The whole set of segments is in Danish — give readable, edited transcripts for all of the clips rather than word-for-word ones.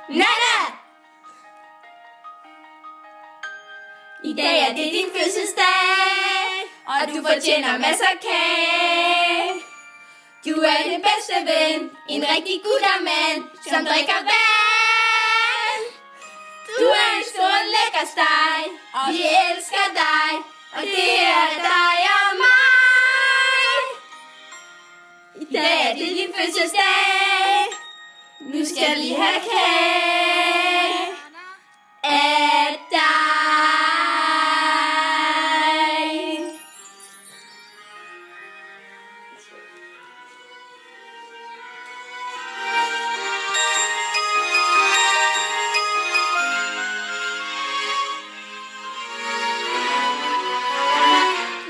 Nana! I dag er det din fødselsdag, og du fortjener masser af kage. Du er den bedste ven, en rigtig guttermand, som drikker vand. Du er en stor lækker steg, og vi elsker dig, og det er dig og mig. I dag er det din fødselsdag, nu skal vi have kage af dig.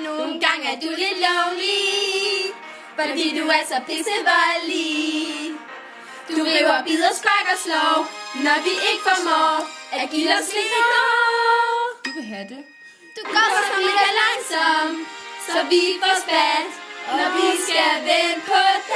Nogle gange er du lidt lonely, fordi du er så pissevoldelig. Du river, bider, sparker, slår, når vi ikke formår at give os lidt hår. Du vil have det. Du går så mega langsomt, så vi får spat, når vi skal vente på dig.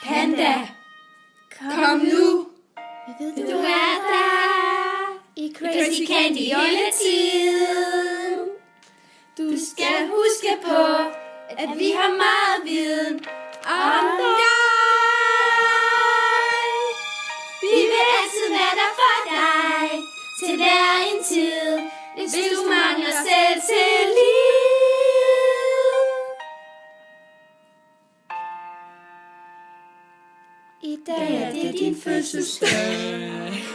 Panda, kom nu, du er der i Crazy Candy hele tiden. Du skal huske på, at vi har meget viden om dig. Vi vil altid være der for dig, til hver en tid, hvis du mangler selvtillid. I dag er det din fødselsdag.